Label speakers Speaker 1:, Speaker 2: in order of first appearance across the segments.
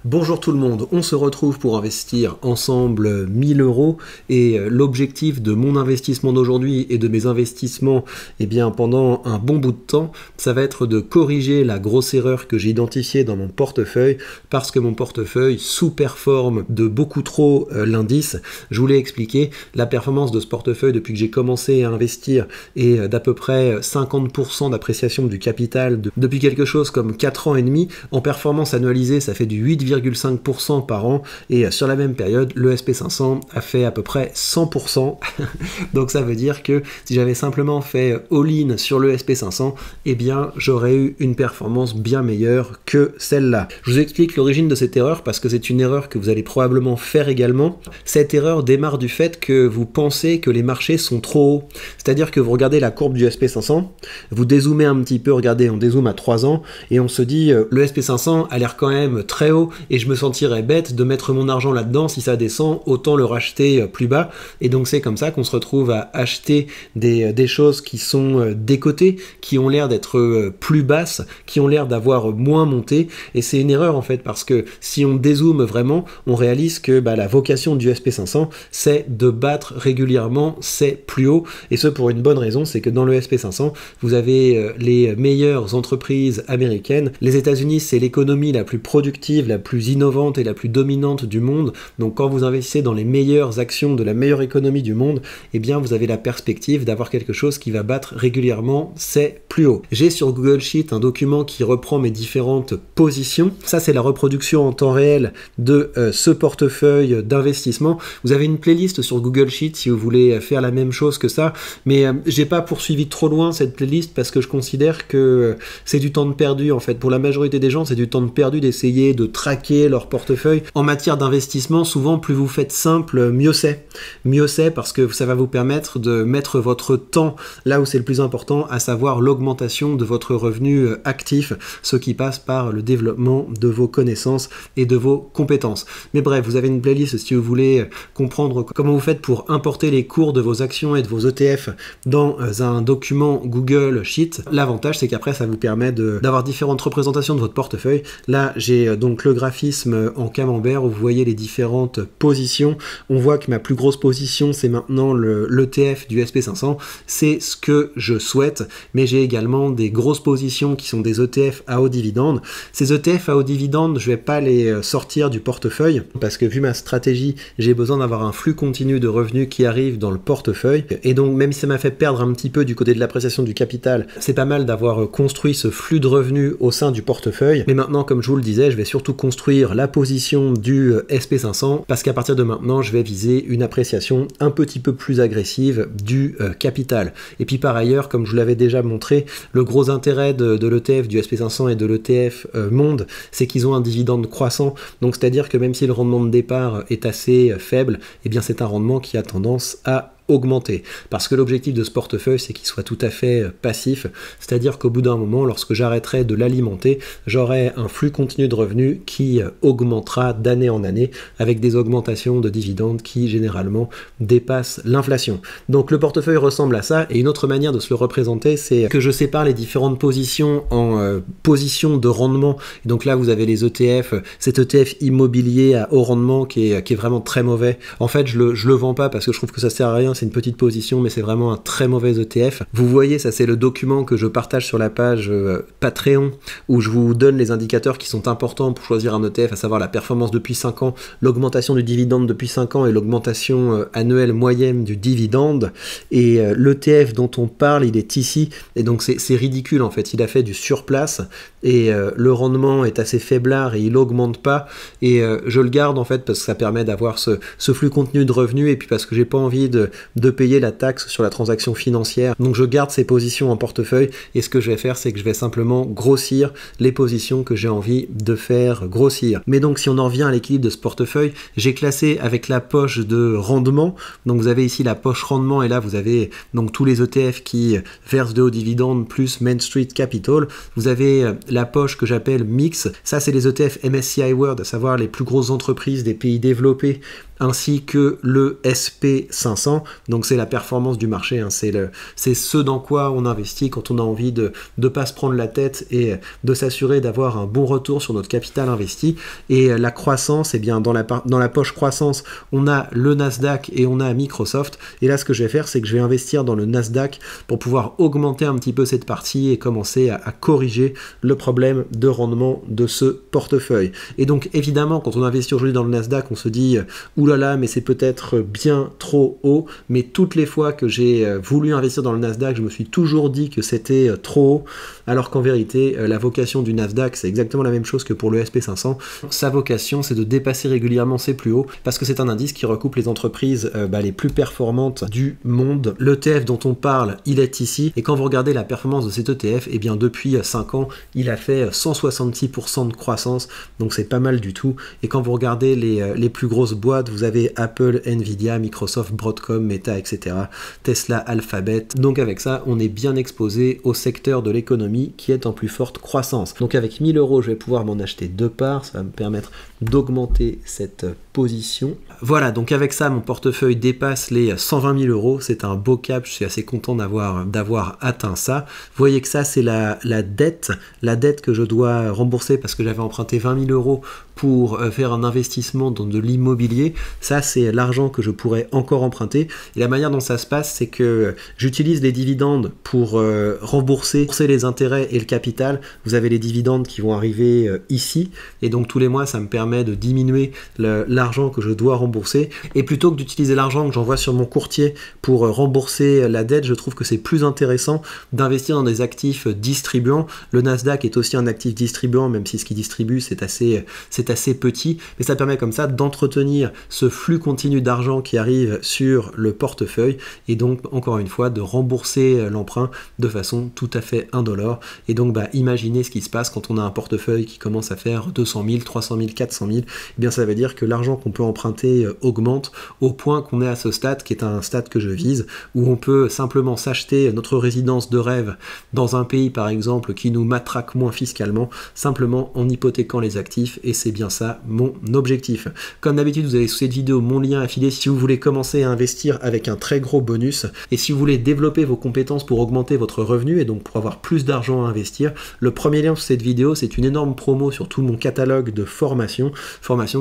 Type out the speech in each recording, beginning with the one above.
Speaker 1: Bonjour tout le monde, on se retrouve pour investir ensemble 1000 euros et l'objectif de mon investissement d'aujourd'hui et de mes investissements pendant un bon bout de temps, ça va être de corriger la grosse erreur que j'ai identifiée dans mon portefeuille parce que mon portefeuille sous-performe de beaucoup trop l'indice. Je vous l'ai expliqué, la performance de ce portefeuille depuis que j'ai commencé à investir est d'à peu près 50% d'appréciation du capital depuis quelque chose comme 4 ans et demi. En performance annualisée, ça fait du 8,5% par an et sur la même période, le SP500 a fait à peu près 100%. Donc ça veut dire que si j'avais simplement fait all-in sur le SP500, j'aurais eu une performance bien meilleure que celle-là. Je vous explique l'origine de cette erreur parce que c'est une erreur que vous allez probablement faire également. Cette erreur démarre du fait que vous pensez que les marchés sont trop hauts. C'est-à-dire que vous regardez la courbe du SP500, vous dézoomez un petit peu, regardez, on dézoome à 3 ans et on se dit le SP500 a l'air quand même très haut et je me sentirais bête de mettre mon argent là-dedans. Si ça descend, autant le racheter plus bas. Et donc c'est comme ça qu'on se retrouve à acheter des choses qui sont décotées, qui ont l'air d'être plus basses, qui ont l'air d'avoir moins monté. Et c'est une erreur en fait parce que si on dézoome vraiment, on réalise que la vocation du SP500 c'est de battre régulièrement ses plus hauts. Et ce pour une bonne raison, c'est que dans le SP500, vous avez les meilleures entreprises américaines. Les États-Unis, c'est l'économie la plus productive, la plus innovante et la plus dominante du monde. Donc quand vous investissez dans les meilleures actions de la meilleure économie du monde, vous avez la perspective d'avoir quelque chose qui va battre régulièrement ses plus hauts. J'ai sur Google Sheet un document qui reprend mes différentes positions. Ça, c'est la reproduction en temps réel de ce portefeuille d'investissement. Vous avez une playlist sur Google Sheet si vous voulez faire la même chose que ça, mais j'ai pas poursuivi trop loin cette playlist parce que je considère que c'est du temps de perdu en fait. Pour la majorité des gens, c'est du temps de perdu d'essayer de traquer leur portefeuille. En matière d'investissement, souvent, plus vous faites simple, mieux c'est. Mieux c'est parce que ça va vous permettre de mettre votre temps là où c'est le plus important, à savoir l'augmentation de votre revenu actif, ce qui passe par le développement de vos connaissances et de vos compétences. Mais bref, vous avez une playlist si vous voulez comprendre comment vous faites pour importer les cours de vos actions et de vos ETF dans un document Google Sheet. L'avantage, c'est qu'après, ça vous permet d'avoir différentes représentations de votre portefeuille. Là, j'ai donc le graphisme en camembert où vous voyez les différentes positions. On voit que ma plus grosse position, c'est maintenant l'ETF du SP500. C'est ce que je souhaite, mais j'ai également des grosses positions qui sont des ETF à haut dividende. Ces ETF à haut dividende, je vais pas les sortir du portefeuille parce que vu ma stratégie, j'ai besoin d'avoir un flux continu de revenus qui arrive dans le portefeuille. Et donc, même si ça m'a fait perdre un petit peu du côté de l'appréciation du capital, c'est pas mal d'avoir construit ce flux de revenus au sein du portefeuille. Mais maintenant, comme je vous le disais, je vais surtout construire la position du SP500 parce qu'à partir de maintenant, je vais viser une appréciation un petit peu plus agressive du capital. Et puis par ailleurs, comme je vous l'avais déjà montré, le gros intérêt de l'ETF du SP500 et de l'ETF Monde, c'est qu'ils ont un dividende croissant. Donc c'est-à-dire que même si le rendement de départ est assez faible, c'est un rendement qui a tendance à augmenter. Parce que l'objectif de ce portefeuille, c'est qu'il soit tout à fait passif, c'est-à-dire qu'au bout d'un moment, lorsque j'arrêterai de l'alimenter, j'aurai un flux continu de revenus qui augmentera d'année en année avec des augmentations de dividendes qui généralement dépassent l'inflation. Donc le portefeuille ressemble à ça, et une autre manière de se le représenter, c'est que je sépare les différentes positions en positions de rendement. Et donc là, vous avez les ETF, cet ETF immobilier à haut rendement qui est vraiment très mauvais. En fait, je le vends pas parce que je trouve que ça sert à rien. C'est une petite position, mais c'est vraiment un très mauvais ETF. Vous voyez, ça c'est le document que je partage sur la page Patreon, où je vous donne les indicateurs qui sont importants pour choisir un ETF, à savoir la performance depuis 5 ans, l'augmentation du dividende depuis 5 ans et l'augmentation annuelle moyenne du dividende. Et l'ETF dont on parle, il est ici, et donc c'est ridicule en fait. Il a fait du surplace, et le rendement est assez faiblard, et il augmente pas, et je le garde en fait parce que ça permet d'avoir ce flux continu de revenus, et puis parce que j'ai pas envie de payer la taxe sur la transaction financière. Donc je garde ces positions en portefeuille, et ce que je vais faire, c'est que je vais simplement grossir les positions que j'ai envie de faire grossir. Mais donc si on en revient à l'équilibre de ce portefeuille, j'ai classé avec la poche de rendement. Donc vous avez ici la poche rendement, et là vous avez donc tous les ETF qui versent de hauts dividendes plus Main Street Capital. Vous avez la poche que j'appelle mix. Ça c'est les ETF MSCI World, à savoir les plus grosses entreprises des pays développés, ainsi que le SP500. Donc c'est la performance du marché, hein. C'est ce dans quoi on investit quand on a envie de ne pas se prendre la tête et de s'assurer d'avoir un bon retour sur notre capital investi. Et la croissance, eh bien dans la poche croissance, on a le Nasdaq et on a Microsoft. Et là, ce que je vais faire, c'est que je vais investir dans le Nasdaq pour pouvoir augmenter un petit peu cette partie et commencer à corriger le problème de rendement de ce portefeuille. Et donc évidemment, quand on investit aujourd'hui dans le Nasdaq, on se dit oulala, mais c'est peut-être bien trop haut. Mais toutes les fois que j'ai voulu investir dans le Nasdaq, je me suis toujours dit que c'était trop haut, alors qu'en vérité, la vocation du Nasdaq, c'est exactement la même chose que pour le SP500. Sa vocation, c'est de dépasser régulièrement ses plus hauts, parce que c'est un indice qui recoupe les entreprises les plus performantes du monde. L'ETF dont on parle, il est ici, et quand vous regardez la performance de cet ETF, eh bien depuis 5 ans, il a fait 166% de croissance, donc c'est pas mal du tout. Et quand vous regardez les plus grosses boîtes, vous avez Apple, Nvidia, Microsoft, Broadcom, Meta, etc., Tesla, Alphabet. Donc avec ça, on est bien exposé au secteur de l'économie qui est en plus forte croissance. Donc avec 1000 €, je vais pouvoir m'en acheter 2 parts, ça va me permettre d'augmenter cette position. Voilà, donc avec ça, mon portefeuille dépasse les 120 000 €. C'est un beau cap, je suis assez content d'avoir atteint ça. Vous voyez que ça, c'est la dette que je dois rembourser parce que j'avais emprunté 20 000 € pour faire un investissement dans de l'immobilier. Ça, c'est l'argent que je pourrais encore emprunter. Et la manière dont ça se passe, c'est que j'utilise les dividendes pour rembourser les intérêts et le capital. Vous avez les dividendes qui vont arriver ici. Et donc, tous les mois, ça me permet de diminuer l'argent que je dois rembourser. Et plutôt que d'utiliser l'argent que j'envoie sur mon courtier pour rembourser la dette, je trouve que c'est plus intéressant d'investir dans des actifs distribuants. Le Nasdaq est aussi un actif distribuant, même si ce qui distribue, c'est assez petit, mais ça permet comme ça d'entretenir ce flux continu d'argent qui arrive sur le portefeuille et donc encore une fois de rembourser l'emprunt de façon tout à fait indolore. Et donc imaginez ce qui se passe quand on a un portefeuille qui commence à faire 200 000, 300 000, 400 000, eh bien ça veut dire que l'argent qu'on peut emprunter augmente au point qu'on est à ce stade qui est un stade que je vise, où on peut simplement s'acheter notre résidence de rêve dans un pays par exemple qui nous matraque moins fiscalement, simplement en hypothéquant les actifs, et c'est bien ça mon objectif. Comme d'habitude, vous avez sous cette vidéo mon lien affilié si vous voulez commencer à investir avec un très gros bonus, et si vous voulez développer vos compétences pour augmenter votre revenu et donc pour avoir plus d'argent à investir. Le premier lien sous cette vidéo, c'est une énorme promo sur tout mon catalogue de formations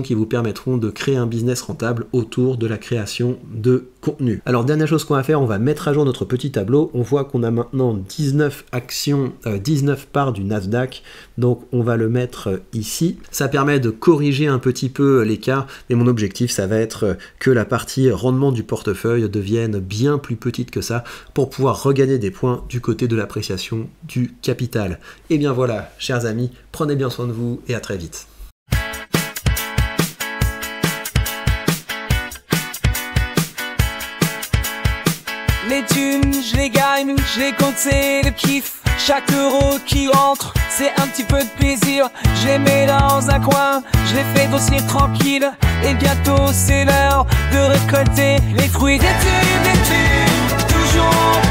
Speaker 1: qui vous permettront de créer un business rentable autour de la création de contenu. Alors dernière chose qu'on va faire, on va mettre à jour notre petit tableau. On voit qu'on a maintenant 19 actions, 19 parts du Nasdaq, donc on va le mettre ici. Ça permet de corriger un petit peu l'écart, mais mon objectif ça va être que la partie rendement du portefeuille devienne bien plus petite que ça pour pouvoir regagner des points du côté de l'appréciation du capital. Et bien voilà, chers amis, prenez bien soin de vous et à très vite.
Speaker 2: Les thunes, je les gagne, je les compte, c'est le kiff. Chaque euro qui rentre, c'est un petit peu de plaisir. Je les mets dans un coin, je les fais grossir tranquille. Et bientôt c'est l'heure de récolter les fruits des thunes, toujours.